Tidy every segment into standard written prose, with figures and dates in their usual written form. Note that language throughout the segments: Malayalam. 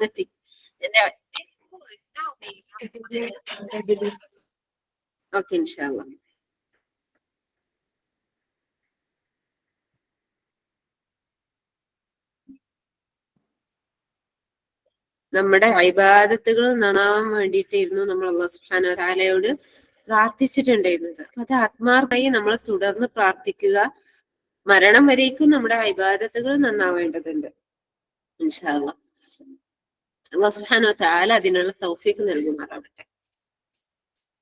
എത്തി ഓക്കെ ഇൻഷാ അല്ലാഹ്. നമ്മുടെ ഇബാദത്തുകൾ നന്നാവാൻ വേണ്ടിയിട്ടായിരുന്നു നമ്മൾ അല്ലാഹു സുബ്ഹാനഹു വ തആലയോട് പ്രാർത്ഥിച്ചിട്ടുണ്ടായിരുന്നത്. അത് ആത്മാർത്ഥമായി നമ്മൾ തുടർന്ന് പ്രാർത്ഥിക്കുക. മരണം വരേക്കും നമ്മുടെ ഇബാദത്തുകൾ നന്നാവേണ്ടതുണ്ട് ഇൻഷാ അല്ലാഹ്. അല്ലാഹു സുബ്ഹാനഹു വ തആല അതിനുള്ള തൗഫീഖ് നൽകുമാറാവട്ടെ.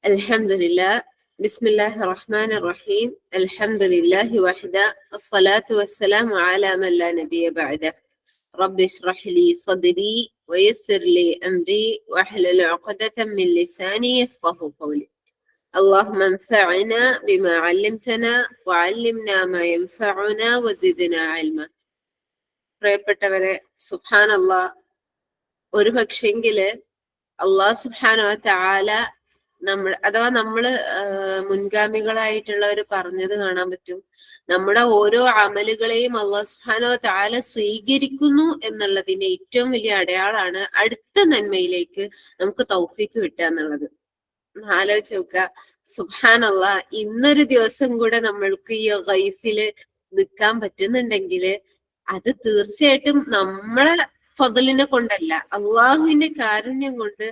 അൽഹംദുലില്ലാഹ് ബിസ്മില്ലാഹിർ റഹ്മാനിർ റഹീം അൽഹംദുലില്ലാഹി വഹദ അസ്സലാത്തു വസ്സലാമു അലാ മൻ ലാ നബിയ ബഅദ റബ്ബി ഇശ്റഹ് ലി സദ്രി വയസ്സിർ ലി അംരി വഹ്ലുൽ ഉഖ്ദതം മിൻ ലിസാനി യഫ്ഖഹു ഖൗലി اللهم انفعنا بما علمتنا وعلمنا ما ينفعنا وزدنا علما. പ്രിയപ്പെട്ടവരെ, സുബ്ഹാനല്ലാഹ്, ഒരു പക്ഷെങ്കില് അല്ലാഹു സുബ്ഹാനഹു വ തആല അഥവാ നമ്മള് മുൻഗാമികളായിട്ടുള്ളവർ പറഞ്ഞത് കാണാൻ പറ്റും. നമ്മുടെ ഓരോ അമലുകളെയും അല്ലാഹു സുബ്ഹാനഹു വ തആല സ്വീകരിക്കുന്നു എന്നുള്ളതിന്റെ ഏറ്റവും വലിയ അടയാളാണ് അടുത്ത നന്മയിലേക്ക് നമുക്ക് തൗഫീക്ക് കിട്ടുക എന്നുള്ളത്. ആലോചിച്ച് നോക്കുക, സുബ്ഹാനല്ലാഹ്, ഇന്നൊരു ദിവസം കൂടെ നമ്മൾക്ക് ഈ ഗൈസില് നിൽക്കാൻ പറ്റുന്നുണ്ടെങ്കിൽ അത് തീർച്ചയായിട്ടും നമ്മളെ ഫضലിനെ കൊണ്ടല്ല, അള്ളാഹുവിന്റെ കാരുണ്യം കൊണ്ട്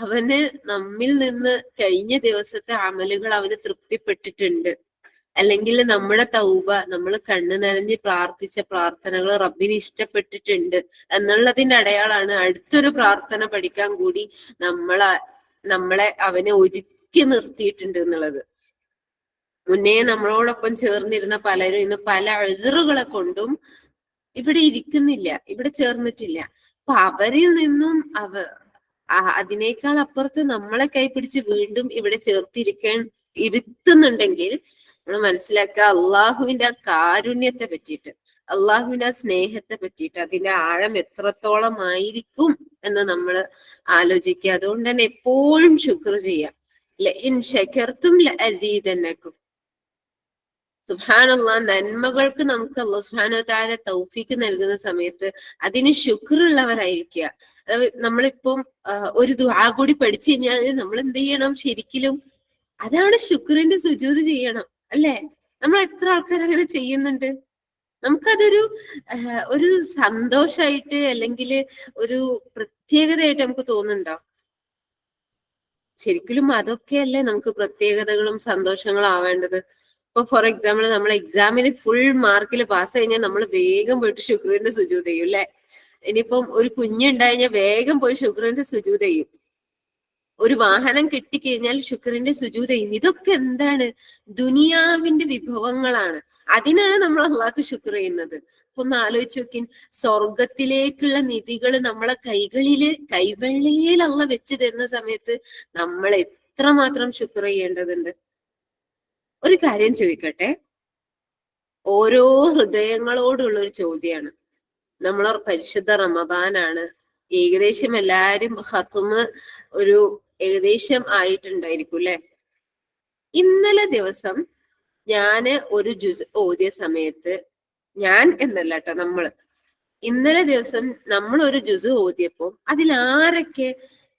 അവന് നമ്മിൽ നിന്ന് കഴിഞ്ഞ ദിവസത്തെ അമലുകൾ അവന് തൃപ്തിപ്പെട്ടിട്ടുണ്ട്. അല്ലെങ്കിൽ നമ്മുടെ തൗബ, നമ്മൾ കണ്ണു നനഞ്ഞ് പ്രാർത്ഥിച്ച പ്രാർത്ഥനകൾ റബ്ബിന് ഇഷ്ടപ്പെട്ടിട്ടുണ്ട് എന്നുള്ളതിന്റെ അടയാളാണ് അടുത്തൊരു പ്രാർത്ഥന പഠിക്കാൻ കൂടി നമ്മളെ അവനെ ഒരുക്കി നിർത്തിയിട്ടുണ്ട് എന്നുള്ളത്. മുന്നേ നമ്മളോടൊപ്പം ചേർന്നിരുന്ന പലരും ഇന്ന് പല അഴുറുകളെ കൊണ്ടും ഇവിടെ ഇരിക്കുന്നില്ല, ഇവിടെ ചേർന്നിട്ടില്ല. അപ്പൊ അവരിൽ നിന്നും അതിനേക്കാൾ അപ്പുറത്ത് നമ്മളെ കൈപിടിച്ച് വീണ്ടും ഇവിടെ ഇരുത്തുന്നുണ്ടെങ്കിൽ നമ്മൾ മനസ്സിലാക്കുക അള്ളാഹുവിന്റെ ആ കാരുണ്യത്തെ പറ്റിയിട്ട്, അള്ളാഹുവിന്റെ ആ സ്നേഹത്തെ പറ്റിയിട്ട്, അതിന്റെ ആഴം എത്രത്തോളം ആയിരിക്കും എന്ന് നമ്മൾ ആലോചിക്കുക. അതുകൊണ്ട് തന്നെ എപ്പോഴും ശുക്ർ ചെയ്യാം. ലഇൻ ശകർതും ലഅസീദന്നകും. സുബ്ഹാനല്ലാഹ്, നന്മകൾക്ക് നമുക്ക് അല്ലാഹു സുബ്ഹാനഹു വ തആല തൗഫീക്ക് നൽകുന്ന സമയത്ത് അതിന് ശുക്റുള്ളവരായിരിക്കുക. നമ്മളിപ്പം ഒരു ദുആ കൂടി പഠിച്ചു കഴിഞ്ഞാൽ നമ്മൾ എന്ത് ചെയ്യണം? ശരിക്കും അതാണ് ശുക്രിന്റെ സുജൂദ് ചെയ്യണം, അല്ലെ? നമ്മൾ എത്ര ആൾക്കാർ അങ്ങനെ ചെയ്യുന്നുണ്ട്? നമുക്കതൊരു ഒരു സന്തോഷായിട്ട് അല്ലെങ്കിൽ ഒരു പ്രത്യേകതയായിട്ട് നമുക്ക് തോന്നുന്നുണ്ടോ? ശരിക്കും അതൊക്കെയല്ലേ നമുക്ക് പ്രത്യേകതകളും സന്തോഷങ്ങളും ആവേണ്ടത്. ഇപ്പൊ ഫോർ എക്സാമ്പിൾ, നമ്മൾ എക്സാമിന് ഫുൾ മാർക്കിൽ പാസ് കഴിഞ്ഞാൽ നമ്മൾ വേഗം പോയിട്ട് ശുക്രിന്റെ സുജൂദ് ചെയ്യും, അല്ലെ? ഇനിയിപ്പം ഒരു കുഞ്ഞുണ്ടായിഞ്ഞാൽ വേഗം പോയി ശുക്രിന്റെ സുജൂദ് ചെയ്യും. ഒരു വാഹനം കിട്ടിക്കഴിഞ്ഞാൽ ശുക്രിന്റെ സുജൂദ് ചെയ്യും. ഇതൊക്കെ എന്താണ്? ദുനിയാവിന്റെ വിഭവങ്ങളാണ്. അതിനാണ് നമ്മൾ അള്ളാഹ്ക്ക് ശുക്ർ ചെയ്യുന്നത്. അപ്പൊ ഒന്ന് ആലോചിച്ച് നോക്കി, സ്വർഗത്തിലേക്കുള്ള നിധികൾ നമ്മളെ കൈവെള്ളിയിൽ അള്ള വെച്ച് തരുന്ന സമയത്ത് നമ്മൾ എത്രമാത്രം ശുക്ർ ചെയ്യേണ്ടതുണ്ട്. ഒരു കാര്യം ചോദിക്കട്ടെ, ഓരോ ഹൃദയങ്ങളോടുള്ള ഒരു ചോദ്യമാണ്. നമ്മളെ പരിശുദ്ധ റമദാനാണ്. ഏകദേശം എല്ലാരും ഖത്മ് ഏകദേശം ആയിട്ടുണ്ടായിരിക്കും, അല്ലെ? ഇന്നലെ ദിവസം ഞാന് ഒരു ജുസ് ഓതിയ സമയത്ത്, ഞാൻ എന്നല്ല കേട്ടോ, ഇന്നലെ ദിവസം നമ്മൾ ഒരു ജുസ് ഓതിയപ്പോ അതിൽ ആരൊക്കെ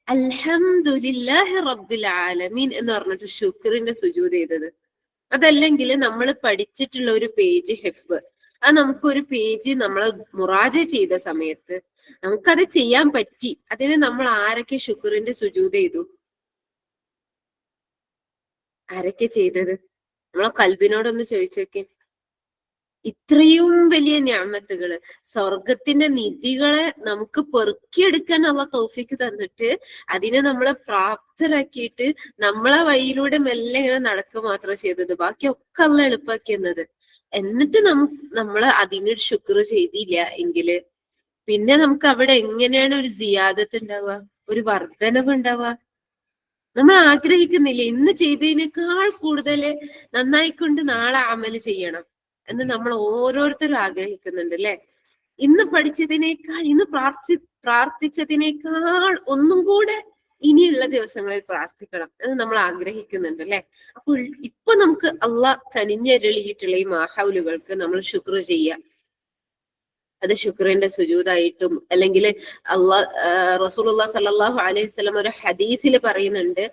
അൽഹംദുലില്ലാഹി റബ്ബിൽ ആലമീൻ എന്ന് പറഞ്ഞിട്ട് ശുക്രിന്റെ സുജൂദ് ചെയ്തത്? അതല്ലെങ്കിൽ നമ്മൾ പഠിച്ചിട്ടുള്ള ഒരു പേജ് ഹിഫ്ള്, അത് നമുക്കൊരു പേജ് നമ്മൾ മുറാജ ചെയ്ത സമയത്ത് നമുക്കത് ചെയ്യാൻ പറ്റി, അതിന് നമ്മൾ ആരൊക്കെ ശുക്രിന്റെ സുജൂദ് ചെയ്തു? ആരൊക്കെ ചെയ്തത്? നമ്മളെ കൽബിനോടൊന്ന് ചോദിച്ചോക്കെ. ഇത്രയും വലിയ ഞാമത്തുകള്, സ്വർഗത്തിന്റെ നിധികളെ നമുക്ക് പെറുക്കിയെടുക്കാൻ ഉള്ള തൗഫീക്ക് തന്നിട്ട് അതിനെ നമ്മളെ പ്രാപ്തരാക്കിയിട്ട് നമ്മളെ വഴിയിലൂടെ മെല്ലെ ഇങ്ങനെ നടക്കുക മാത്രം ചെയ്തത്. ബാക്കിയൊക്കെ അള്ള എളുപ്പാക്കിയെന്നത്. എന്നിട്ട് നമ്മള് അതിനൊരു ശുക്ർ ചെയ്തില്ല എങ്കില് പിന്നെ നമുക്ക് അവിടെ എങ്ങനെയാണ് ഒരു സിയാദത്ത് ഉണ്ടാവുക, ഒരു വർധനവ് ഉണ്ടാവുക? നമ്മൾ ആഗ്രഹിക്കുന്നില്ലേ ഇന്ന് ചെയ്തതിനേക്കാൾ കൂടുതൽ നന്നായിക്കൊണ്ട് നാളെ അമല് ചെയ്യണം എന്ന് നമ്മൾ ഓരോരുത്തരും ആഗ്രഹിക്കുന്നുണ്ട്, അല്ലെ? ഇന്ന് പഠിച്ചതിനേക്കാൾ, ഇന്ന് പ്രാർത്ഥിച്ചതിനേക്കാൾ ഒന്നും കൂടെ ഇനിയുള്ള ദിവസങ്ങളിൽ പ്രാർത്ഥിക്കണം എന്ന് നമ്മൾ ആഗ്രഹിക്കുന്നുണ്ട്, അല്ലെ? അപ്പോൾ ഇപ്പൊ നമുക്ക് അള്ളാഹ് കനിഞ്ഞരുളിയിട്ടുള്ള ഈ മാഹൗലുകൾക്ക് നമ്മൾ ശുക്ർ ചെയ്യാം. അത് ശുക്രന്റെ സുജൂദായിട്ടും, അല്ലെങ്കിൽ റസൂലുള്ളാഹി സ്വല്ലല്ലാഹു അലൈഹി വസല്ലം ഒരു ഹദീസിൽ പറയുന്നുണ്ട്,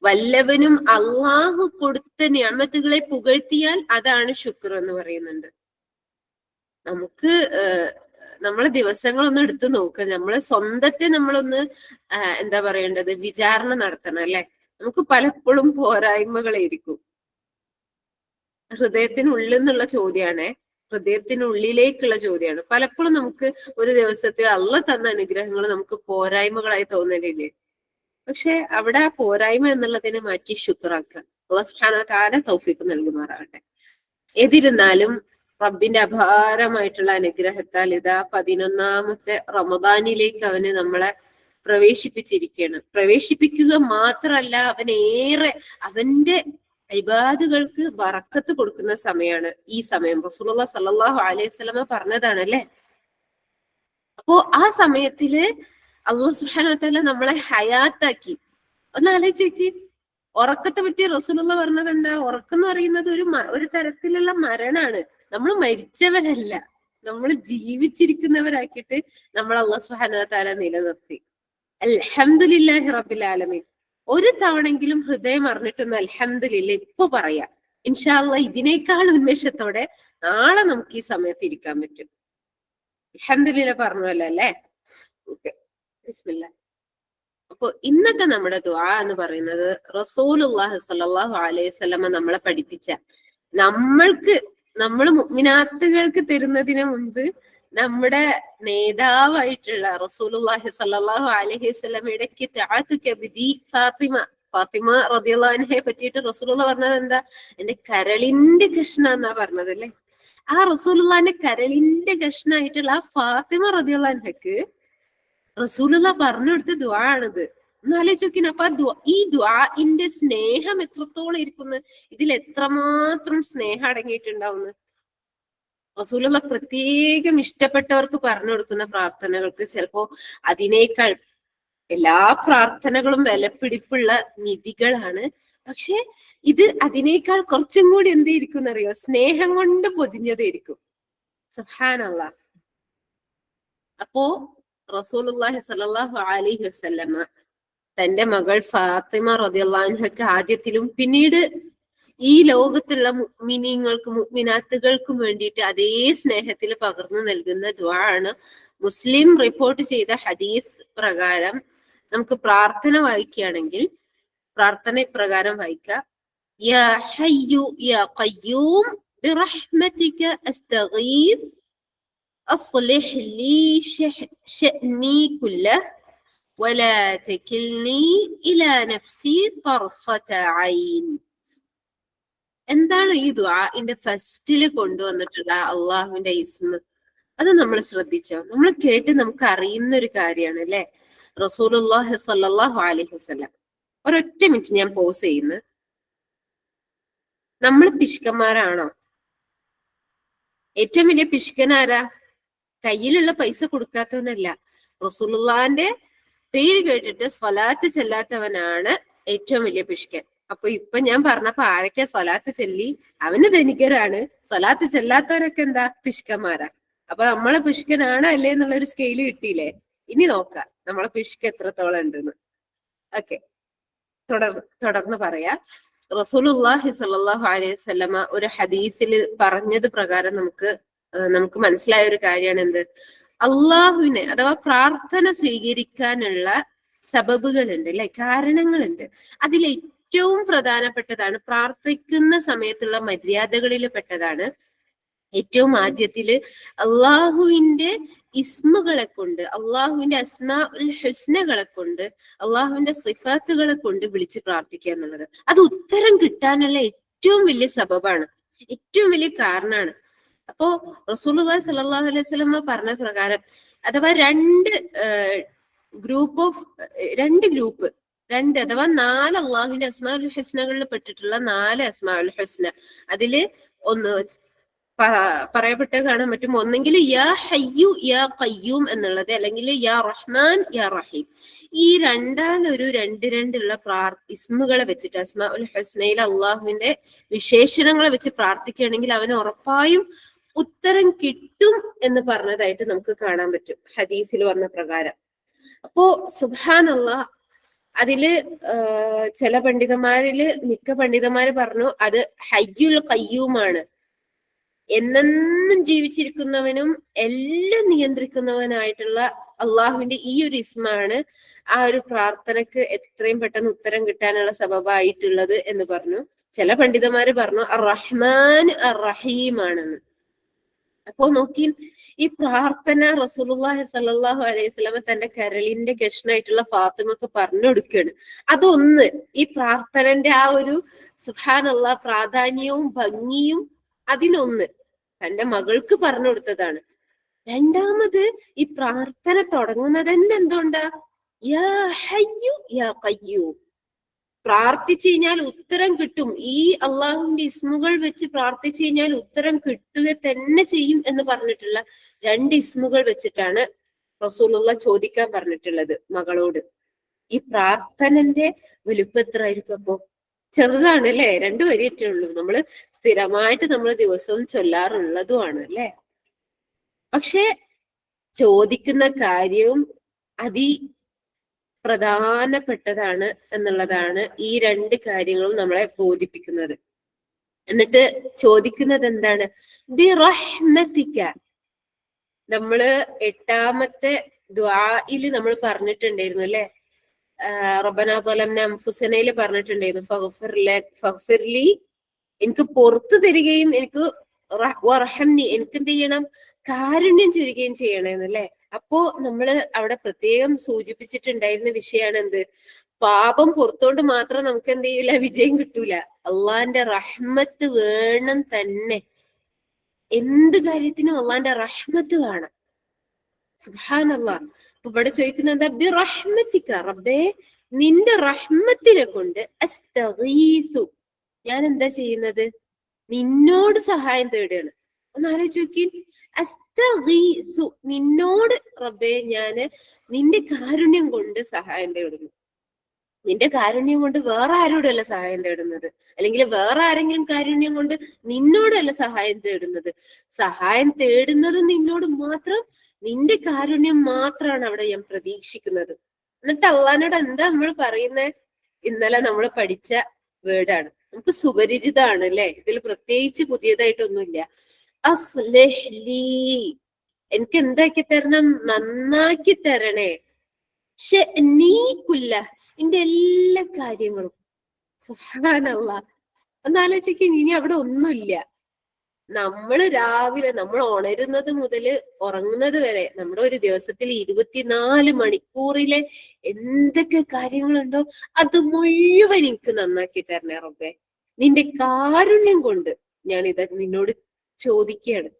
വല്ലവനും അള്ളാഹു കൊടുത്ത നിഅമത്തുകളെ പുകഴ്ത്തിയാൽ അതാണ് ശുക്ർ എന്ന് പറയുന്നുണ്ട്. നമുക്ക് നമ്മളെ ദിവസങ്ങളൊന്ന് എടുത്തു നോക്കുക, നമ്മളെ സ്വന്തത്തെ നമ്മളൊന്ന് എന്താ പറയേണ്ടത്, വിചാരണ നടത്തണം അല്ലെ. നമുക്ക് പലപ്പോഴും പോരായ്മകളായിരിക്കും. ഹൃദയത്തിനുള്ളിൽ നിന്നുള്ള ചോദ്യമാണേ, ഹൃദയത്തിനുള്ളിലേക്കുള്ള ചോദ്യമാണ്. പലപ്പോഴും നമുക്ക് ഒരു ദിവസത്തിൽ അള്ളാഹ് തന്ന അനുഗ്രഹങ്ങൾ നമുക്ക് പോരായ്മകളായി തോന്നലില്ലേ? പക്ഷെ അവിടെ ആ പോരായ്മ എന്നുള്ളതിനെ മാറ്റി ശുക്രാക്കുക. അല്ലാഹു സുബ്ഹാനഹു വ തആല തൗഫീഖ് നൽകുമാറാകട്ടെ. ഏതിരുന്നാലും റബ്ബിന്റെ അപാരമായിട്ടുള്ള അനുഗ്രഹത്താൽ ഇതാ 11ാമത്തെ റമദാനിലേക്ക് അവന് നമ്മളെ പ്രവേശിപ്പിച്ചിരിക്കുകയാണ്. പ്രവേശിപ്പിക്കുക മാത്രമല്ല, അവനേറെ അവന്റെ ഇബാദുകൾക്ക് ബറക്കത്ത് കൊടുക്കുന്ന സമയമാണ് ഈ സമയം. റസൂലുള്ളാഹി സ്വല്ലല്ലാഹു അലൈഹി വസല്ലമ പറഞ്ഞതാണ് അല്ലെ. അപ്പോ ആ സമയത്തില് അല്ലാഹു സുബ്ഹാനഹു വ തആല നമ്മളെ ഹയാത്താക്കി. ഒന്ന് ആലോചിക്ക്, ഉറക്കത്തെ പറ്റി റസൂലുള്ളാഹി പറഞ്ഞത് എന്താ? ഉറക്കം എന്ന് പറയുന്നത് ഒരു തരത്തിലുള്ള മരണാണ്. നമ്മൾ മരിച്ചവരല്ല, നമ്മൾ ജീവിച്ചിരിക്കുന്നവരാക്കിയിട്ട് നമ്മൾ അല്ലാഹു സുബ്ഹാനഹു വ തആല നിലനിർത്തി. അൽഹംദുലില്ലാഹി റബ്ബിൽ ആലമീൻ. ഒരു തവണെങ്കിലും ഹൃദയം അറിഞ്ഞിട്ടൊന്ന് അൽഹംദുലില്ലാ ഇപ്പൊ പറയാ. ഇൻഷാ അല്ലാഹ് ഇതിനേക്കാൾ ഉന്മേഷത്തോടെ നാളെ നമുക്ക് ഈ സമയത്ത് ഇരിക്കാൻ പറ്റും. അൽഹംദുലില്ലാ പറഞ്ഞല്ലോ അല്ലേ? ഓക്കെ, ബിസ്മില്ലാ. അപ്പൊ ഇന്നത്തെ നമ്മുടെ ദുആ എന്ന് പറയുന്നത് റസൂലുള്ളാഹി സ്വല്ലല്ലാഹു അലൈഹി വസല്ലമ നമ്മളെ പഠിപ്പിച്ച, നമ്മൾ മുഅ്മിനാത്തുകൾക്ക് തരുന്നതിന് മുൻപ് നമ്മുടെ നേതാവായിട്ടുള്ള റസൂലുള്ളാഹി സ്വല്ലല്ലാഹു അലൈഹി വസല്ലമയുടെ കിതാഅത്തുക ബിദി ഫാത്തിമ റളിയല്ലാഹു അൻഹയെ പറ്റിയിട്ട് റസൂലുള്ളാഹി പറഞ്ഞത് എന്താ? എന്റെ കരളിന്റെ കഷ്ണ എന്നാ പറഞ്ഞത് അല്ലെ. ആ റസൂലുള്ളാഹിന്റെ കരളിന്റെ കഷ്ണായിട്ടുള്ള ആ ഫാത്തിമ റളിയല്ലാഹു അൻഹക്ക് റസൂലുള്ളാഹി പറഞ്ഞു കൊടുത്ത ദുആ ആണിത്. എന്നാലോചിക്കുന്ന അപ്പൊ ഈ ദുആഇന്റെ സ്നേഹം എത്രത്തോളം ഇരിക്കുന്നു, ഇതിൽ എത്രമാത്രം സ്നേഹം അടങ്ങിയിട്ടുണ്ടാവുന്നു. റസൂലുള്ളാഹി പ്രത്യേകം ഇഷ്ടപ്പെട്ടവർക്ക് പറഞ്ഞു കൊടുക്കുന്ന പ്രാർത്ഥനകൾക്ക് ചിലപ്പോ അതിനേക്കാൾ എല്ലാ പ്രാർത്ഥനകളും വിലപിടിപ്പുള്ള നിധികളാണ്. പക്ഷെ ഇത് അതിനേക്കാൾ കുറച്ചും കൂടി എന്തായിരിക്കും എന്നറിയോ? സ്നേഹം കൊണ്ട് പൊതിഞ്ഞതായിരിക്കും. സുബ്ഹാനല്ലാഹ്. അപ്പോ റസൂലുള്ളാഹി സ്വല്ലല്ലാഹു അലൈഹി വസല്ലമ തന്റെ മകൾ ഫാത്തിമ റളിയല്ലാഹു അൻഹക്ക് ആദ്യത്തിലും പിന്നീട് ഈ ലോകത്തുള്ള മുഅ്മിനീങ്ങൾക്കും മുഅ്മിനാത്തുകൾക്കും വേണ്ടിയിട്ട് അതേ സ്നേഹത്തിൽ പകർന്നു നൽകുന്ന ദുആ ആണ്. മുസ്ലിം റിപ്പോർട്ട് ചെയ്ത ഹദീസ് പ്രകാരം നമുക്ക് പ്രാർത്ഥന വായിക്കുകയാണെങ്കിൽ പ്രാർത്ഥന പ്രകാരം വായിക്കുക, യാ ഹയ്യു യാ ഖയ്യൂം ബിറഹ്മതിക അസ്തഗീസ് അസ്ലിഹ് ലീ ശഅനി കുല്ലഹ് വലാ തകിൽനി ഇലാ നഫ്സി തർഫത ഐൻ. എന്താണ് ഈ ദുആഇന്റെ ഫസ്റ്റില് കൊണ്ടുവന്നിട്ടുള്ള അള്ളാഹുവിന്റെ ഇസ്മ? അത് നമ്മൾ ശ്രദ്ധിച്ചോ? നമ്മൾ കേട്ട് നമുക്ക് അറിയുന്ന ഒരു കാര്യമാണ് അല്ലെ. റസൂലുള്ളാഹി സ്വല്ലല്ലാഹു അലൈഹി വസല്ലം. ഒരൊറ്റ മിനിറ്റ് ഞാൻ പോസ് ചെയ്യുന്നു. നമ്മൾ പിശുക്കന്മാരാണോ? ഏറ്റവും വലിയ പിശുക്കനാരാ? കയ്യിലുള്ള പൈസ കൊടുക്കാത്തവനല്ല, റസൂലുള്ളാഹിന്റെ പേര് കേട്ടിട്ട് സ്വലാത്ത് ചെല്ലാത്തവനാണ് ഏറ്റവും വലിയ പിശുക്കൻ. അപ്പൊ ഇപ്പൊ ഞാൻ പറഞ്ഞപ്പോ ആരൊക്കെ സ്വലാത്ത് ചെല്ലി? അവന് ധനികരാണ്. സ്വലാത്ത് ചെല്ലാത്തവരൊക്കെ എന്താ? പിശുക്കന്മാരാ. അപ്പൊ നമ്മളെ പിശുക്കനാണ് അല്ലേ എന്നുള്ള ഒരു സ്കെയില് കിട്ടിയില്ലേ? ഇനി നോക്കാം നമ്മളെ പിശുക്ക് എത്രത്തോളം ഉണ്ടെന്ന്. ഓക്കെ, തുടർന്ന് പറയാ. റസൂലുള്ളാഹി സ്വല്ലല്ലാഹു അലൈഹി വസല്ലമ ഒരു ഹദീസിൽ പറഞ്ഞത് പ്രകാരം നമുക്ക് മനസ്സിലായ ഒരു കാര്യമാണ് എന്ത്? അള്ളാഹുവിനെ അഥവാ പ്രാർത്ഥന സ്വീകരിക്കാനുള്ള സബബുകളുണ്ട് അല്ലെ, കാരണങ്ങളുണ്ട്. അതിൽ ഏറ്റവും പ്രധാനപ്പെട്ടതാണ്, പ്രാർത്ഥിക്കുന്ന സമയത്തുള്ള മര്യാദകളിൽ പെട്ടതാണ് ഏറ്റവും ആദ്യത്തില് അള്ളാഹുവിന്റെ ഇസ്മുകളെ കൊണ്ട്, അള്ളാഹുവിന്റെ അസ്മാ ഉൽ ഹുസ്നകളെ കൊണ്ട്, അള്ളാഹുവിന്റെ സിഫാത്തുകളെ കൊണ്ട് വിളിച്ച് പ്രാർത്ഥിക്കുക എന്നുള്ളത് അത് ഉത്തരം കിട്ടാനുള്ള ഏറ്റവും വലിയ സബബാണ്, ഏറ്റവും വലിയ കാരണമാണ്. അപ്പോ റസൂലുള്ളാഹി സ്വല്ലല്ലാഹു അലൈഹി വസല്ലം പറഞ്ഞ പ്രകാരം അഥവാ രണ്ട് അഥവാ 4 അള്ളാഹുവിന്റെ അസ്മാ ഉൽ ഹുസ്നകളിൽ പെട്ടിട്ടുള്ള 4 അസ്മാ ഉൽ ഹുസ്ന അതില് ഒന്ന് പറയപ്പെട്ടത് കാണാൻ പറ്റും. ഒന്നെങ്കിൽ യാ ഹയ്യു യാ ഖയ്യൂം എന്നുള്ളത്, അല്ലെങ്കിൽ യാ റഹ്മാൻ യാ റഹീം. ഈ രണ്ടുള്ള ഇസ്മുകളെ വെച്ചിട്ട് അസ്മാ ഉൽ ഹുസ്നയിൽ അള്ളാഹുവിന്റെ വിശേഷണങ്ങളെ വെച്ച് പ്രാർത്ഥിക്കുകയാണെങ്കിൽ അവന് ഉറപ്പായും ഉത്തരം കിട്ടും എന്ന് പറഞ്ഞതായിട്ട് നമുക്ക് കാണാൻ പറ്റും ഹദീസിൽ വന്ന പ്രകാരം. അപ്പോ സുബ്ഹാനല്ലാഹ്, അതില് ചില പണ്ഡിതന്മാരില് മിക്ക പണ്ഡിതന്മാര് പറഞ്ഞു അത് ഹയ്യുൽ ഖയ്യൂമാണ്, എന്നെന്നും ജീവിച്ചിരിക്കുന്നവനും എല്ലാം നിയന്ത്രിക്കുന്നവനായിട്ടുള്ള അള്ളാഹുവിന്റെ ഈ ഒരു ഇസ്മാണ് ആ ഒരു പ്രാർത്ഥനക്ക് എത്രയും പെട്ടെന്ന് ഉത്തരം കിട്ടാനുള്ള സബബായിട്ടുള്ളത് എന്ന് പറഞ്ഞു. ചില പണ്ഡിതന്മാര് പറഞ്ഞു അർ റഹ്മാൻ അർ റഹീം ആണെന്ന്. അപ്പോ നോക്കി, ഈ പ്രാർത്ഥന റസൂലുള്ളാഹി സ്വല്ലല്ലാഹു അലൈഹി വസല്ലമ തന്റെ കരളിന്റെ കഷ്ണായിട്ടുള്ള ഫാത്തിമക്ക് പറഞ്ഞു കൊടുക്കുകയാണ്. അതൊന്ന്, ഈ പ്രാർത്ഥനന്റെ ആ ഒരു സുബ്ഹാനല്ലാഹ് പ്രാധാന്യവും ഭംഗിയും അതിനൊന്ന് തന്റെ മകൾക്ക് പറഞ്ഞു കൊടുത്തതാണ്. രണ്ടാമത്, ഈ പ്രാർത്ഥന തുടങ്ങുന്നത് തന്നെ എന്തുകൊണ്ടാ? യാ ഹയ്യു യാ ഖയ്യൂം, പ്രാർത്ഥിച്ചു കഴിഞ്ഞാൽ ഉത്തരം കിട്ടും, ഈ അള്ളാഹുവിന്റെ ഇസ്മുകൾ വെച്ച് പ്രാർത്ഥിച്ചു കഴിഞ്ഞാൽ ഉത്തരം കിട്ടുക തന്നെ ചെയ്യും എന്ന് പറഞ്ഞിട്ടുള്ള 2 ഇസ്മുകൾ വെച്ചിട്ടാണ് റസൂലുള്ള ചോദിക്കാൻ പറഞ്ഞിട്ടുള്ളത് മകളോട്. ഈ പ്രാർത്ഥനന്റെ വലുപ്പം എത്ര ആയിരിക്കും അപ്പോ? ചെറുതാണ് അല്ലെ? 2 വരിയറ്റേ ഉള്ളൂ. നമ്മള് സ്ഥിരമായിട്ട് നമ്മൾ ദിവസവും ചൊല്ലാറുള്ളതുമാണ് അല്ലെ? പക്ഷെ ചോദിക്കുന്ന കാര്യവും പ്രധാനപ്പെട്ടതാണ് എന്നുള്ളതാണ് ഈ 2 കാര്യങ്ങളും നമ്മളെ ബോധിപ്പിക്കുന്നത്. എന്നിട്ട് ചോദിക്കുന്നത് എന്താണ്? ബിറഹ്മതിക. നമ്മള് 8ാമത്തെ ദുആയില് നമ്മൾ പറഞ്ഞിട്ടുണ്ടായിരുന്നു അല്ലെ, റബ്ബനാ ളലംനാ അൻഫുസനയിൽ പറഞ്ഞിട്ടുണ്ടായിരുന്നു ഫഗ്ഫിർലി, എനിക്ക് പുറത്തു തരികയും എനിക്ക് വർഹംനി, എനിക്ക് എന്ത് ചെയ്യണം? കാരുണ്യം ചൊരിയുകയും ചെയ്യണമെന്നല്ലേ. അപ്പോ നമ്മള് അവിടെ പ്രത്യേകം സൂചിപ്പിച്ചിട്ടുണ്ടായിരുന്ന വിഷയമാണ് എന്ത്? പാപം പുറത്തോണ്ട് മാത്രം നമുക്ക് എന്ത് ചെയ്യില്ല, വിജയം കിട്ടൂല. അള്ളാന്റെ റഹ്മത്ത് വേണം തന്നെ. എന്ത് കാര്യത്തിനും അള്ളാന്റെ റഹ്മത്ത് വേണം. സുബ്ഹാനല്ലാഹ്. അപ്പൊ ഇവിടെ ചോദിക്കുന്നത് എന്താ? ബിറഹ്മതിക, റബ്ബേ നിന്റെ റഹ്മത്തിനെ കൊണ്ട് അസ്തഗീസു, ഞാൻ എന്താ ചെയ്യുന്നത്? നിന്നോട് സഹായം തേടുകയാണ്. ഒന്ന് ആലോചിച്ച് നോക്കി, അസ്തഗീസു, നിന്നോട് റബ്ബേ ഞാന് നിന്റെ കാരുണ്യം കൊണ്ട് സഹായം തേടുന്നു. നിന്റെ കാരുണ്യം കൊണ്ട് വേറെ ആരോടല്ല സഹായം തേടുന്നത്, അല്ലെങ്കിൽ വേറെ ആരെങ്കിലും കാരുണ്യം കൊണ്ട് നിന്നോടല്ല സഹായം തേടുന്നത്. സഹായം തേടുന്നത് നിന്നോട് മാത്രം, നിന്റെ കാരുണ്യം മാത്രമാണ് അവിടെ ഞാൻ പ്രതീക്ഷിക്കുന്നത്. എന്നിട്ട് അള്ളാഹിനോട് എന്താ നമ്മൾ പറയുന്നത്? ഇന്നലെ നമ്മൾ പഠിച്ച വേർഡാണ്, നമുക്ക് സുപരിചിതമാണ് അല്ലെ, ഇതിൽ പ്രത്യേകിച്ച് പുതിയതായിട്ടൊന്നുമില്ല. അസ്ലിഹ് ലീ, എനിക്ക് എന്താക്കി തരണം? നന്നാക്കി തരണേ. നീ കുല്ല, എന്റെ എല്ലാ കാര്യങ്ങളും. സുബ്ഹാനല്ലാഹ്, ഒന്നാലോചിക്കും, ഇനി അവിടെ ഒന്നുമില്ല. നമ്മള് രാവിലെ നമ്മൾ ഉണരുന്നത് മുതൽ ഉറങ്ങുന്നത് വരെ നമ്മുടെ ഒരു ദിവസത്തിൽ 24 മണിക്കൂറിലെ എന്തൊക്കെ കാര്യങ്ങളുണ്ടോ അത് മുഴുവൻ എനിക്ക് നന്നാക്കി തരണേ റബ്ബേ. നിന്റെ കാരുണ്യം കൊണ്ട് ഞാൻ ഇത് നിന്നോട് ചോദിക്കുകയാണ്.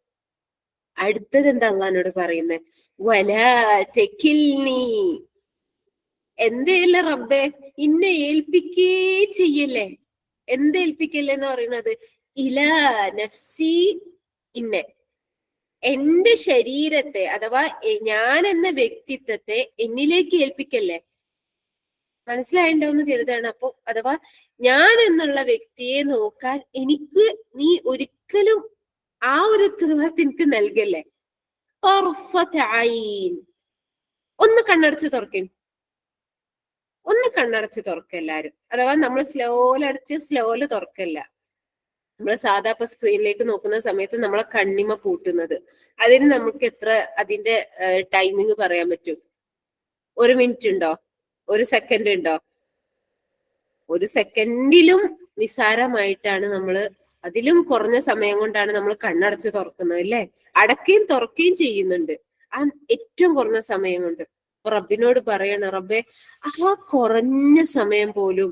അടുത്തത് എന്താ അള്ളഹാനോട് പറയുന്നത്? വലാ തകിൽനി, എന്തേല്ല റബ്ബേ ഇന്നെ ഏൽപ്പിക്കേ ചെയ്യല്ലേ. എന്തേൽപ്പിക്കല്ലേ എന്ന് പറയുന്നത്? ഇലാ നഫ്സി, ഇന്നെ, എന്റെ ശരീരത്തെ അഥവാ ഞാൻ എന്ന വ്യക്തിത്വത്തെ എന്നിലേക്ക് ഏൽപ്പിക്കല്ലേ. മനസ്സിലായിണ്ടാവുന്ന കരുതാണ്. അപ്പൊ അഥവാ ഞാൻ എന്നുള്ള വ്യക്തിയെ നോക്കാൻ എനിക്ക് നീ ഒരിക്കലും ആ ഒരു ഉത്തരവാദിത്തം എനിക്ക് നൽകല്ലേ. ഒന്ന് കണ്ണടച്ച് തുറക്കൻ, ഒന്ന് കണ്ണടച്ച് തുറക്ക എല്ലാരും. അഥവാ നമ്മൾ സ്ലോലടച്ച് സ്ലോല് തുറക്കല്ല. നമ്മൾ സാധാ ഇപ്പൊ സ്ക്രീനിലേക്ക് നോക്കുന്ന സമയത്ത് നമ്മളെ കണ്ണിമ പൂട്ടുന്നത്, അതിന് നമുക്ക് എത്ര അതിന്റെ ടൈമിങ് പറയാൻ പറ്റും? 1 മിനിറ്റ് ഉണ്ടോ? 1 സെക്കൻഡ് ഉണ്ടോ? 1 സെക്കൻഡിലും നിസാരമായിട്ടാണ് നമ്മള്, അതിലും കുറഞ്ഞ സമയം കൊണ്ടാണ് നമ്മൾ കണ്ണടച്ച് തുറക്കുന്നത് അല്ലെ. അടക്കുകയും തുറക്കുകയും ചെയ്യുന്നുണ്ട് ആ ഏറ്റവും കുറഞ്ഞ സമയം കൊണ്ട്. റബ്ബിനോട് പറയണം, റബ്ബെ ആ കുറഞ്ഞ സമയം പോലും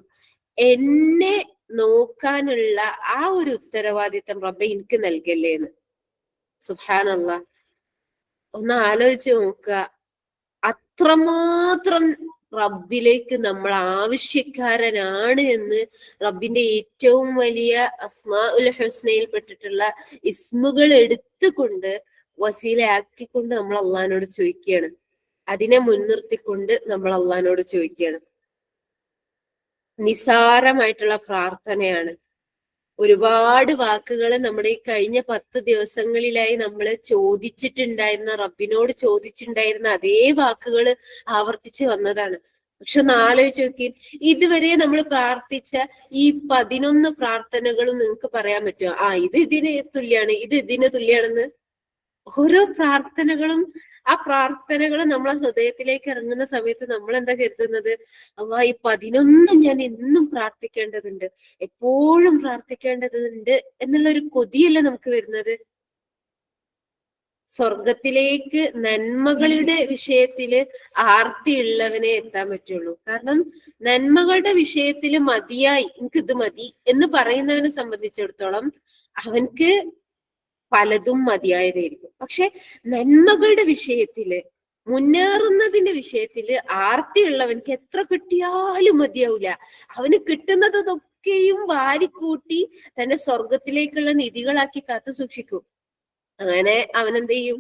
എന്നെ നോക്കാനുള്ള ആ ഒരു ഉത്തരവാദിത്തം റബ്ബെ എനിക്ക് നൽകല്ലേ എന്ന്. സുബ്ഹാനല്ലാഹ്, ഒന്ന് ആലോചിച്ച് നോക്കുക, അത്രമാത്രം റബ്ബിലേക്ക് നമ്മൾ ആവശ്യക്കാരനാണ് എന്ന് റബ്ബിന്റെ ഏറ്റവും വലിയ അസ്മാഉൽ ഹുസ്നയിൽ പെട്ടിട്ടുള്ള ഇസ്മുകൾ എടുത്തുകൊണ്ട് വസീലയാക്കിക്കൊണ്ട് നമ്മൾ അള്ളഹാനോട് ചോദിക്കുകയാണ്. അതിനെ മുൻനിർത്തിക്കൊണ്ട് നമ്മൾ അള്ളഹാനോട് ചോദിക്കുകയാണ്. നിസാരമായിട്ടുള്ള പ്രാർത്ഥനയാണ്. ഒരുപാട് വാക്കുകൾ നമ്മുടെ ഈ കഴിഞ്ഞ 10 ദിവസങ്ങളിലായി നമ്മൾ ചോദിച്ചിട്ടുണ്ടായിരുന്ന, റബ്ബിനോട് ചോദിച്ചിട്ടുണ്ടായിരുന്ന അതേ വാക്കുകൾ ആവർത്തിച്ച് വന്നതാണ്. പക്ഷെ ഒന്ന് ആലോചിച്ച് നോക്കി, ഇതുവരെ നമ്മൾ പ്രാർത്ഥിച്ച ഈ 11 പ്രാർത്ഥനകളും നിങ്ങൾക്ക് പറയാൻ പറ്റുമോ? ഇത് ഇതിന് തുല്യാണ്, ഇത് ഇതിന് തുല്യാണെന്ന്? ഓരോ പ്രാർത്ഥനകളും, ആ പ്രാർത്ഥനകൾ നമ്മളെ ഹൃദയത്തിലേക്ക് ഇറങ്ങുന്ന സമയത്ത് നമ്മൾ എന്താ കരുതുന്നത്? ഈ 11 ഞാൻ എന്നും പ്രാർത്ഥിക്കേണ്ടതുണ്ട്, എപ്പോഴും പ്രാർത്ഥിക്കേണ്ടതുണ്ട് എന്നുള്ള ഒരു കൊതിയല്ലേ നമുക്ക് വരുന്നത്? സ്വർഗത്തിലേക്ക് നന്മകളുടെ വിഷയത്തില് ആർത്തിയുള്ളവനെ എത്താൻ പറ്റുള്ളൂ. കാരണം നന്മകളുടെ വിഷയത്തില് മതിയായി, എനിക്കിത് മതി എന്ന് പറയുന്നവനെ സംബന്ധിച്ചിടത്തോളം അവൻക്ക് പലതും മതിയായതായിരിക്കും. പക്ഷെ നന്മകളുടെ വിഷയത്തില്, മുന്നേറുന്നതിന്റെ വിഷയത്തില് ആർത്തിയുള്ളവൻക്ക് എത്ര കിട്ടിയാലും മതിയാവില്ല. അവന് കിട്ടുന്നതൊക്കെയും വാരിക്കൂട്ടി തന്നെ സ്വർഗത്തിലേക്കുള്ള നിധികളാക്കി കാത്തു സൂക്ഷിക്കും. അങ്ങനെ അവൻ എന്ത് ചെയ്യും?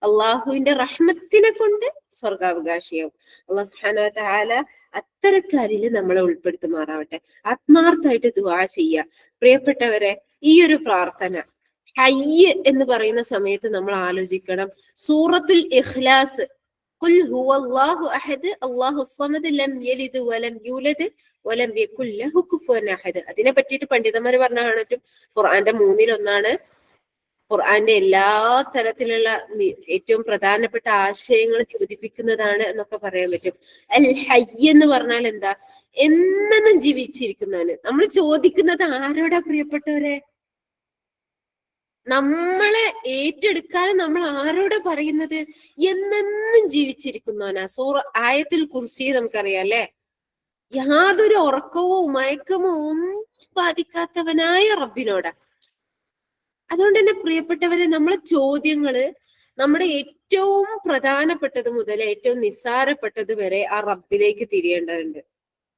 അള്ളാഹുവിന്റെ റഹ്മത്തിനെ കൊണ്ട് സ്വർഗാവകാശിയാവും. അള്ളാഹു സുബ്ഹാനഹു വ തആല അത്തരക്കാരിൽ നമ്മളെ ഉൾപ്പെടുത്തുമാറാവട്ടെ. ആത്മാർത്ഥമായിട്ട് ദുആ ചെയ്യുക. പ്രിയപ്പെട്ടവരെ, ഈ ഒരു പ്രാർത്ഥന ഹയ്യ് എന്ന് പറയുന്ന സമയത്ത് നമ്മൾ ആലോചിക്കണം, സൂറത്തുൽ ഇഖ്ലാസ്, ഖുൽ ഹുവല്ലാഹു അഹദ് അല്ലാഹു സ്വമദ് ലം യലിദ് വലം യൂലദ് വലം യകുൽ ലഹു കുഫുവൻ അഹദ്. അതിനെ പറ്റിയിട്ട് പണ്ഡിതന്മാർ പറഞ്ഞ കാണറ്റും ഖുർആന്റെ 1/3 ഖുർആന്റെ എല്ലാ തരത്തിലുള്ള ഏറ്റവും പ്രധാനപ്പെട്ട ആശയങ്ങൾ യോജിപ്പിക്കുന്നതാണ് എന്നൊക്കെ പറയാൻ പറ്റും. അൽ ഹയ്യ് എന്ന് പറഞ്ഞാൽ എന്താ? എന്നും ജീവിച്ചിരിക്കുന്നവന്. നമ്മൾ ചോദിക്കുന്നത് ആരോടാ പ്രിയപ്പെട്ടവരെ? നമ്മളെ ഏറ്റെടുക്കാൻ നമ്മൾ ആരോടാ പറയുന്നത്? എന്നെന്നും ജീവിച്ചിരിക്കുന്നവനാ. ആയത്തുൽ കുർസി നമുക്കറിയാം അല്ലെ? യാതൊരു ഉറക്കവോ മയക്കമോ ഒന്നും ബാധിക്കാത്തവനായ റബ്ബിനോടാ. അതുകൊണ്ട് തന്നെ പ്രിയപ്പെട്ടവരെ, നമ്മളെ ചോദ്യങ്ങള് നമ്മുടെ ഏറ്റവും പ്രധാനപ്പെട്ടത് മുതൽ ഏറ്റവും നിസ്സാരപ്പെട്ടത് വരെ ആ റബ്ബിലേക്ക് തിരിയേണ്ടതുണ്ട്.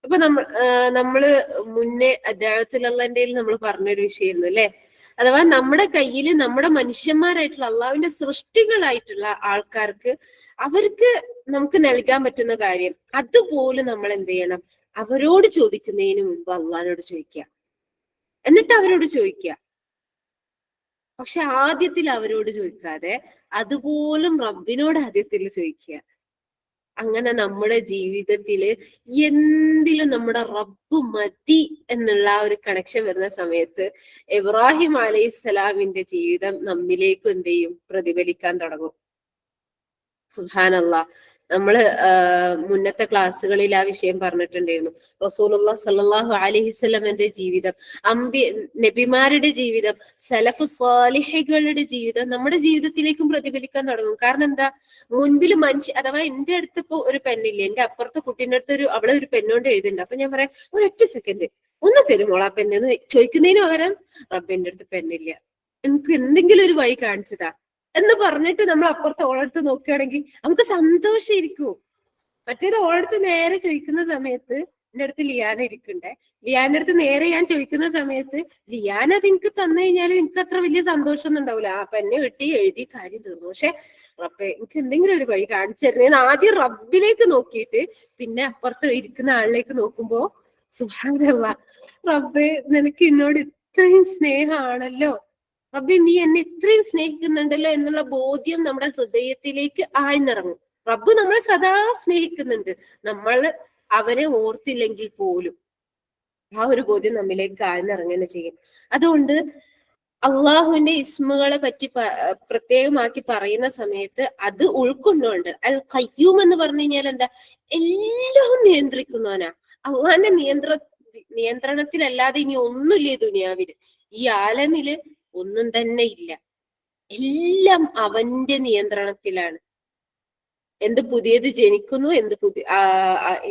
ഇപ്പൊ നമ്മള് മുന്നേ അദ്ദഅവത്തുൽ നമ്മൾ പറഞ്ഞൊരു വിഷയമായിരുന്നു അല്ലെ? അഥവാ നമ്മുടെ കയ്യിൽ നമ്മുടെ മനുഷ്യന്മാരായിട്ടുള്ള അള്ളാഹുവിന്റെ സൃഷ്ടികളായിട്ടുള്ള ആൾക്കാർക്ക് അവർക്ക് നമുക്ക് നൽകാൻ പറ്റുന്ന കാര്യം അതുപോലും നമ്മൾ എന്ത് ചെയ്യണം? അവരോട് ചോദിക്കുന്നതിന് മുമ്പ് അള്ളാഹിനോട് ചോദിക്കുക, എന്നിട്ട് അവരോട് ചോദിക്കുക. പക്ഷെ ആദ്യത്തിൽ അവരോട് ചോദിക്കാതെ അതുപോലും റബ്ബിനോട് ആദ്യത്തിൽ ചോദിക്കുക. അങ്ങനെ നമ്മുടെ ജീവിതത്തില് എന്തിലും നമ്മുടെ റബ്ബ് മതി എന്നുള്ള ഒരു കണക്ഷൻ വരുന്ന സമയത്ത് ഇബ്രാഹിം അലൈഹിസ്സലാമിന്റെ ജീവിതം നമ്മിലേക്കും എന്ത് ചെയ്യും? പ്രതിഫലിക്കാൻ തുടങ്ങും. സുബ്ഹാനല്ലാഹ്. നമ്മള് മുന്നത്തെ ക്ലാസ്സുകളിൽ ആ വിഷയം പറഞ്ഞിട്ടുണ്ടായിരുന്നു. റസൂലുള്ളാഹി സ്വല്ലല്ലാഹു അലൈഹി വസല്ലമയുടെ ജീവിതം, നബിമാരുടെ ജീവിതം, സലഫ് സ്വാലിഹുകളുടെ ജീവിതം നമ്മുടെ ജീവിതത്തിലേക്കും പ്രതിഫലിക്കാൻ തുടങ്ങും. കാരണം എന്താ? മുൻപിൽ അഥവാ എന്റെ അടുത്ത് ഇപ്പൊ ഒരു പെന്നില്ലേ, എന്റെ അപ്പുറത്തെ കുട്ടീന്റെ അടുത്ത് അവളെ ഒരു പെണ്ണുകൊണ്ട് എഴുതുന്നുണ്ട്. അപ്പൊ ഞാൻ പറയാം, ഒരൊറ്റ സെക്കൻഡ് ഒന്ന് തരുമോളാ പെണ്ണെന്ന് ചോദിക്കുന്നതിന് പകരം റബ്ബിന്റെ അടുത്ത് പെണ്ണില്ല, എനിക്ക് എന്തെങ്കിലും ഒരു വഴി കാണിച്ചതാ എന്ന് പറഞ്ഞിട്ട് നമ്മൾ അപ്പുറത്ത് ഓളടുത്ത് നോക്കുകയാണെങ്കിൽ നമുക്ക് സന്തോഷമായിരിക്കും. മറ്റേത് ഓളടുത്ത് നേരെ ചോദിക്കുന്ന സമയത്ത് എന്റെ അടുത്ത് ലിയാന ഇരിക്കണ്ടേ, ലിയാന്റെ അടുത്ത് നേരെ ഞാൻ ചോദിക്കുന്ന സമയത്ത് ലിയാന അത് എനിക്ക് തന്നു കഴിഞ്ഞാലും എനിക്ക് അത്ര വലിയ സന്തോഷമൊന്നും ഉണ്ടാവില്ല. പെന്നെ കിട്ടി, എഴുതി, കാര്യം തീർന്നു. പക്ഷെ റബ്ബേ എനിക്ക് എന്തെങ്കിലും ഒരു വഴി കാണിച്ചു തരുന്നേന്ന് ആദ്യം റബ്ബിലേക്ക് നോക്കിയിട്ട് പിന്നെ അപ്പുറത്ത് ഇരിക്കുന്ന ആളിലേക്ക് നോക്കുമ്പോ സുബ്ഹാനല്ലാഹ്, റബ്ബേ നിനക്ക് എന്നോട് ഇത്രയും സ്നേഹമാണല്ലോ, റബ്ബേ നീ എന്നെ ഇത്രയും സ്നേഹിക്കുന്നുണ്ടല്ലോ എന്നുള്ള ബോധ്യം നമ്മുടെ ഹൃദയത്തിലേക്ക് ആഴ്ന്നിറങ്ങും. റബ്ബ് നമ്മളെ സദാ സ്നേഹിക്കുന്നുണ്ട്, നമ്മൾ അവനെ ഓർത്തില്ലെങ്കിൽ പോലും ആ ഒരു ബോധ്യം നമ്മിലേക്ക് ആഴ്ന്നിറങ്ങുകയാണ് ചെയ്യും. അതുകൊണ്ട് അള്ളാഹുവിന്റെ ഇസ്മുകളെ പറ്റി പ്രത്യേകമാക്കി പറയുന്ന സമയത്ത് അത് ഉൾക്കൊണ്ടുകൊണ്ട് അൽ ഖയ്യൂം എന്ന് പറഞ്ഞു കഴിഞ്ഞാൽ എന്താ? എല്ലാം നിയന്ത്രിക്കുന്നവനാ. അള്ളാഹിന്റെ നിയന്ത്രണത്തിലല്ലാതെ ഇനി ഒന്നുമില്ല ഈ ദുനിയാവില്, ഈ ആലമില് ഒന്നും തന്നെ ഇല്ല. എല്ലാം അവന്റെ നിയന്ത്രണത്തിലാണ്. എന്ത് പുതിയത് ജനിക്കുന്നു,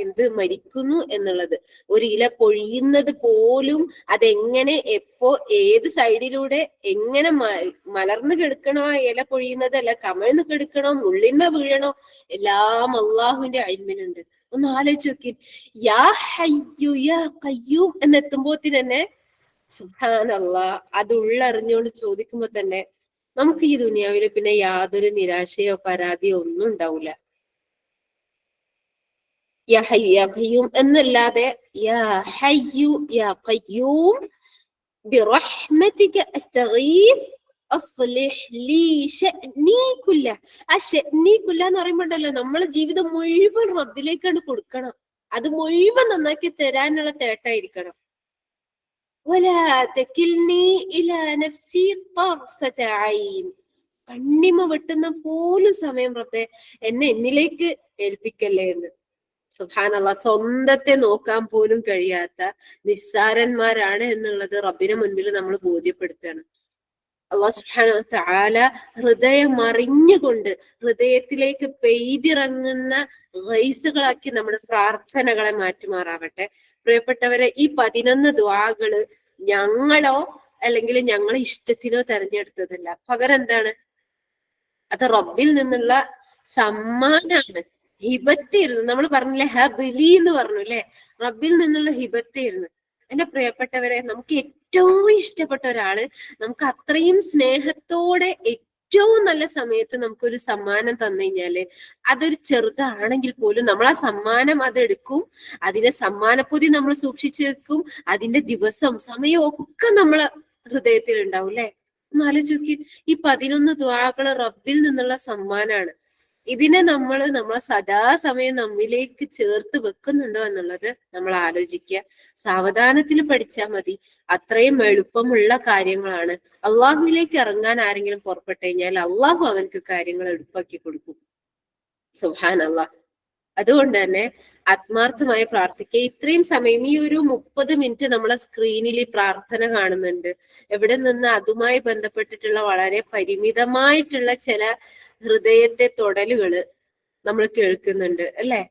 എന്ത് മരിക്കുന്നു എന്നുള്ളത്, ഒരു ഇല പൊഴിയുന്നത് പോലും അതെങ്ങനെ, എപ്പോ, ഏത് സൈഡിലൂടെ എങ്ങനെ മലർന്നു കിടക്കണോ ആ ഇല പൊഴിയുന്നത്, അല്ല കമഴ്ന്ന് കിടക്കണോ, മുള്ളിന്മ വീഴണോ, എല്ലാം അള്ളാഹുവിന്റെ ഇൽമിലുണ്ട്. ഒന്ന് ആലോചിച്ച് നോക്കി, യാ ഹയ്യു യാ ഖയ്യൂം എന്നെത്തുമ്പോത്തിന് തന്നെ സുബ്ഹാനല്ലാഹ്, അത് ഉള്ളറിഞ്ഞുകൊണ്ട് ചോദിക്കുമ്പോ തന്നെ നമുക്ക് ഈ ദുനിയാവില് പിന്നെ യാതൊരു നിരാശയോ പരാതിയോ ഒന്നും ഉണ്ടാവില്ല. യാ ഹയ്യു യാ ഖയ്യൂം എന്നല്ലാതെ യാ ഹയ്യു യാ ഖയ്യൂം ബിറഹ്മതിക അസ്തഗീസ് അസ്ലിഹ് ലീ ശഅ്നീ കുല്ല. ആ ശഅ്നീ കുല്ല എന്ന് പറയുമ്പോണ്ടല്ലോ, നമ്മളെ ജീവിതം മുഴുവൻ റബ്ബിലേക്കാണ് കൊടുക്കണം. അത് മുഴുവൻ നന്നാക്കി തരാനുള്ള തേട്ടായിരിക്കണം. വലാ തകിൽനീ ഇലാ നഫ്സി തർഫത ഐൻ. കണ്ണിമ വെട്ടുന്ന പോലും സമയം റബ്ബേ എന്നെ എന്നിലേക്ക് ഏൽപ്പിക്കല്ലേ എന്ന്. സുബ്ഹാനല്ലാഹ്, സ്വന്തത്തെ നോക്കാൻ പോലും കഴിയാത്ത നിസ്സാരന്മാരാണ് എന്നുള്ളത് റബ്ബിന് മുൻപിൽ നമ്മൾ ബോധ്യപ്പെടുത്തുകയാണ്. അല്ലാഹു സുബ്ഹാനഹു വ തആല ഹൃദയം അറിഞ്ഞുകൊണ്ട് ഹൃദയത്തിലേക്ക് പെയ്തിറങ്ങുന്ന ഗൈസുകളാക്കി നമ്മുടെ പ്രാർത്ഥനകളെ മാറ്റുമാറാവട്ടെ. പ്രിയപ്പെട്ടവരെ, ഈ 11 ദുആകള് ഞങ്ങളോ അല്ലെങ്കിൽ ഞങ്ങളെ ഇഷ്ടത്തിനോ തെരഞ്ഞെടുത്തതല്ല. പകരം എന്താണ്? അത് റബ്ബിൽ നിന്നുള്ള സമ്മാനാണ്, ഹിബത്തായിരുന്നു. നമ്മൾ പറഞ്ഞില്ലേ ഹബിലി എന്ന് പറഞ്ഞു അല്ലെ, റബ്ബിൽ നിന്നുള്ള ഹിബത്തായിരുന്നു. എന്റെ പ്രിയപ്പെട്ടവരെ, നമുക്ക് ഏറ്റവും ഇഷ്ടപ്പെട്ട ഒരാള് നമുക്ക് അത്രയും സ്നേഹത്തോടെ ഏറ്റവും നല്ല സമയത്ത് നമുക്കൊരു സമ്മാനം തന്നു കഴിഞ്ഞാല്, അതൊരു ചെറുതാണെങ്കിൽ പോലും നമ്മൾ ആ സമ്മാനം അതെടുക്കും, അതിന്റെ സമ്മാനപ്പൊതി നമ്മൾ സൂക്ഷിച്ചു വെക്കും, അതിന്റെ ദിവസം സമയവും ഒക്കെ നമ്മളെ ഹൃദയത്തിൽ ഉണ്ടാവും അല്ലെ. ഒന്ന് ആലോചിച്ച് നോക്കി, ഈ 11 ദുആകള് റബ്ബിൽ നിന്നുള്ള സമ്മാനാണ്. ഇതിനെ നമ്മളെ സദാസമയം നമ്മിലേക്ക് ചേർത്ത് വെക്കുന്നുണ്ടോ എന്നുള്ളത് നമ്മൾ ആലോചിക്കുക. സാവധാനത്തിൽ പഠിച്ചാൽ മതി, അത്രയും എളുപ്പമുള്ള കാര്യങ്ങളാണ്. അള്ളാഹുവിലേക്ക് ഇറങ്ങാൻ ആരെങ്കിലും പുറപ്പെട്ടു കഴിഞ്ഞാൽ അള്ളാഹു അവൻക്ക് കാര്യങ്ങൾ എളുപ്പാക്കി കൊടുക്കും. സുബ്ഹാനല്ലാഹ്. അതുകൊണ്ട് തന്നെ ആത്മാർത്ഥമായി പ്രാർത്ഥിക്കുക. ഇത്രയും സമയം ഈ ഒരു 30 മിനിറ്റ് നമ്മളെ സ്ക്രീനിൽ പ്രാർത്ഥന കാണുന്നുണ്ട്. എവിടെ നിന്ന് അതുമായി ബന്ധപ്പെട്ടിട്ടുള്ള വളരെ പരിമിതമായിട്ടുള്ള ചില ഹൃദയത്തെ തൊടലുകള് നമ്മൾ കേൾക്കുന്നുണ്ട് അല്ലെ.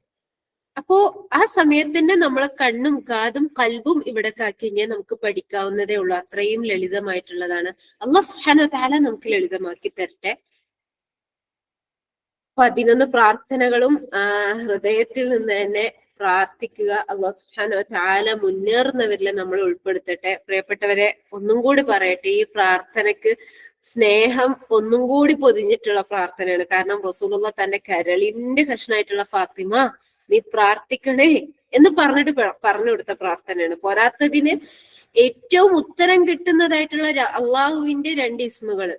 അപ്പോ ആ സമയത്തിന്റെ നമ്മളെ കണ്ണും കാതും കൽബും ഇവിടെ ആക്കി കഴിഞ്ഞാൽ നമുക്ക് പഠിക്കാവുന്നതേ ഉള്ളൂ. അത്രയും ലളിതമായിട്ടുള്ളതാണ്. അല്ലാഹു സുബ്ഹാനഹു വ തആല നമുക്ക് ലളിതമാക്കി തരട്ടെ. 11 പ്രാർത്ഥനകളും ഹൃദയത്തിൽ നിന്ന് തന്നെ പ്രാർത്ഥിക്കുക. അല്ലാഹു സുബ്ഹാനഹു വ തആല മുന്നേറുന്നവരിൽ നമ്മൾ ഉൾപ്പെടുത്തട്ടെ. പ്രിയപ്പെട്ടവരെ, ഒന്നും കൂടി പറയട്ടെ, ഈ പ്രാർത്ഥനക്ക് സ്നേഹം ഒന്നും കൂടി പൊതിഞ്ഞിട്ടുള്ള പ്രാർത്ഥനയാണ്. കാരണം റസൂലുള്ളാഹ് തന്റെ കരളിന്റെ കഷ്ണായിട്ടുള്ള ഫാത്തിമ നീ പ്രാർത്ഥിക്കണേ എന്ന് പറഞ്ഞു കൊടുത്ത പ്രാർത്ഥനയാണ്. പോരാത്തതിന് ഏറ്റവും ഉത്തരം കിട്ടുന്നതായിട്ടുള്ള അള്ളാഹുവിന്റെ 2 ഇസ്മുകള്,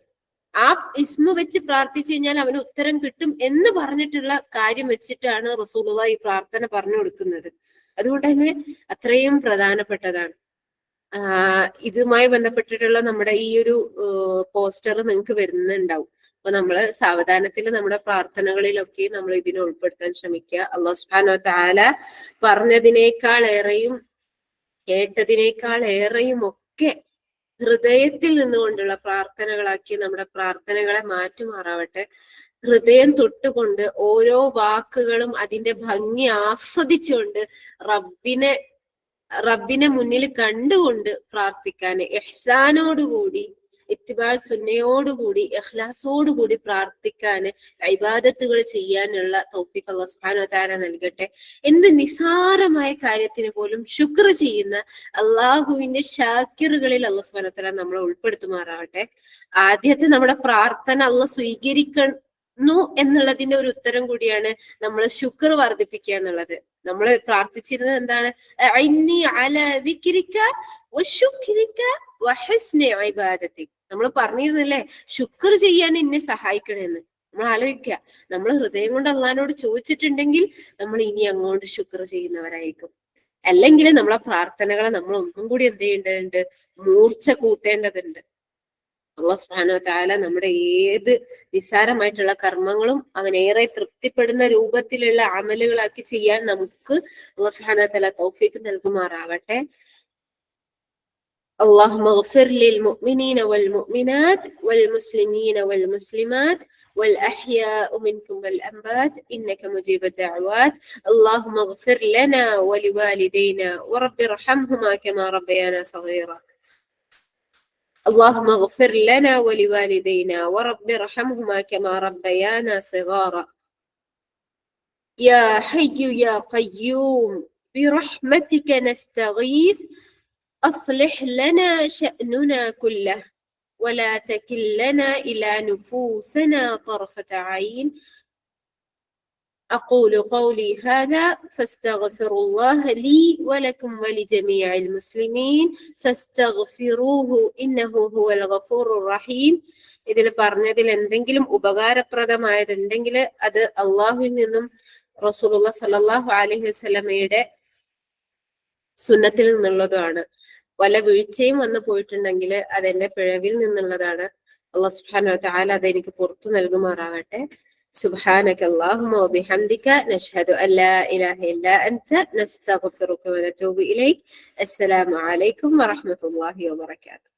ആ ഇസ്മു വെച്ച് പ്രാർത്ഥിച്ചു കഴിഞ്ഞാൽ അവന് ഉത്തരം കിട്ടും എന്ന് പറഞ്ഞിട്ടുള്ള കാര്യം വെച്ചിട്ടാണ് റസൂലുള്ളാഹി ഈ പ്രാർത്ഥന പറഞ്ഞു കൊടുക്കുന്നത്. അതുകൊണ്ട് തന്നെ അത്രയും പ്രധാനപ്പെട്ടതാണ്. ഇതുമായി ബന്ധപ്പെട്ടിട്ടുള്ള നമ്മുടെ ഈ ഒരു പോസ്റ്റർ നിങ്ങൾക്ക് വരുന്നുണ്ടാവും. അപ്പൊ നമ്മള് സാവധാനത്തിൽ നമ്മുടെ പ്രാർത്ഥനകളിലൊക്കെ നമ്മൾ ഇതിനെ ഉൾപ്പെടുത്താൻ ശ്രമിക്കുക. അല്ലാഹു സുബ്ഹാനഹു വ തആല പറഞ്ഞതിനേക്കാൾ ഏറെയും കേട്ടതിനേക്കാൾ ഏറെയും ഒക്കെ ഹൃദയത്തിൽ നിന്നുകൊണ്ടുള്ള പ്രാർത്ഥനകളാക്കി നമ്മുടെ പ്രാർത്ഥനകളെ മാറ്റുമാറാവട്ടെ. ഹൃദയം തൊട്ടുകൊണ്ട് ഓരോ വാക്കുകളും അതിന്റെ ഭംഗി ആസ്വദിച്ചുകൊണ്ട് റബ്ബിനെ മുന്നിൽ കണ്ടുകൊണ്ട് പ്രാർത്ഥിക്കാൻ, ഇഹ്സാനോടുകൂടി ഇത്തിബാ സുന്നയോടുകൂടി ഇഖ്ലാസോടുകൂടി പ്രാർത്ഥിക്കാന്, ഇബാദത്തുകൾ ചെയ്യാനുള്ള തൗഫീഖ് അല്ലാഹു സുബ്ഹാനഹു വ തആല നൽകട്ടെ. എന്ത് നിസാരമായ കാര്യത്തിന് പോലും ശുക്ർ ചെയ്യുന്ന അള്ളാഹുവിന്റെ ഷാക്കിറുകളിൽ അല്ലാഹു സുബ്ഹാനഹു വ തആല നമ്മളെ ഉൾപ്പെടുത്തുമാറാവട്ടെ. ആദ്യത്തെ നമ്മുടെ പ്രാർത്ഥന അല്ലാഹു സ്വീകരിക്കുന്നു എന്നുള്ളതിന്റെ ഒരു ഉത്തരം കൂടിയാണ് നമ്മൾ ശുക്ർ വർദ്ധിപ്പിക്കുക എന്നുള്ളത്. നമ്മൾ പ്രാർത്ഥിച്ചിരുന്നത് എന്താണ്? അഇന്നി അലാ ദിക്രിക വശുക്രിക വഹുസ്നി ഇബാദതിക്. നമ്മൾ പറഞ്ഞിരുന്നില്ലേ ശുക്ർ ചെയ്യാൻ എന്നെ സഹായിക്കണമെന്ന്. നമ്മൾ ആലോചിക്കുക, നമ്മൾ ഹൃദയം കൊണ്ട് അള്ളാഹിനോട് ചോദിച്ചിട്ടുണ്ടെങ്കിൽ നമ്മൾ ഇനി അങ്ങോട്ട് ശുക്ർ ചെയ്യുന്നവരായിരിക്കും. അല്ലെങ്കിൽ നമ്മളെ പ്രാർത്ഥനകളെ നമ്മൾ ഒന്നും കൂടി എന്ത് ചെയ്യേണ്ടതുണ്ട്? മൂർച്ച കൂട്ടേണ്ടതുണ്ട്. അല്ലാഹു സുബ്ഹാനഹു വ തആല നമ്മുടെ ഏത് നിസ്സാരമായിട്ടുള്ള കർമ്മങ്ങളും അവൻ ഏറെ തൃപ്തിപ്പെടുന്ന രൂപത്തിലുള്ള അമലുകളാക്കി ചെയ്യാൻ നമുക്ക് അല്ലാഹു സുബ്ഹാനഹു വ തആല തൗഫീഖ് നൽകുമാറാവട്ടെ. اللهم اغفر للمؤمنين والمؤمنات والمسلمين والمسلمات والأحياء منكم والأموات إنك مجيب الدعوات. اللهم اغفر لنا ولوالدينا ورب ارحمهما كما ربيانا صغيرا. اللهم اغفر لنا ولوالدينا ورب ارحمهما كما ربيانا صغارا. يا حي يا قيوم برحمتك نستغيث أصلح لنا شأننا كله ولا تكلنا إلى نفوسنا طرفة عين أقول قولي هذا فاستغفر الله لي ولكم ولجميع المسلمين فاستغفروه إنه هو الغفور الرحيم. ഇതിൽ പറഞ്ഞതിൽ എന്തെങ്കിലും ഉപകാരപ്രദമായതുണ്ടെങ്കിൽ അത് അള്ളാഹുവിൽ നിന്നും റസൂലുള്ളാഹി സ്വല്ലല്ലാഹു അലൈഹി വസല്ലമയുടെ സുന്നത്തിൽ നിന്നുള്ളതാണ്. വല്ല വീഴ്ചയും വന്നു പോയിട്ടുണ്ടെങ്കിൽ അതെന്റെ പിഴവിൽ നിന്നുള്ളതാണ്. അല്ലാഹു സുബ്ഹാനഹു വ തആല അതെനിക്ക് പുറത്തു നൽകുമാറാകട്ടെ. സുബ്ഹാനക അല്ലാഹുമ്മ വബിഹംദിക നശ്ഹദു അൻ ലാ ഇലാഹ ഇല്ലാ അൻത നസ്തഗ്ഫിറുക വനതൂബു ഇലൈക്. അസ്സലാമു അലൈക്കും വറഹ്മത്തുള്ളാഹി വബറകാതുഹു.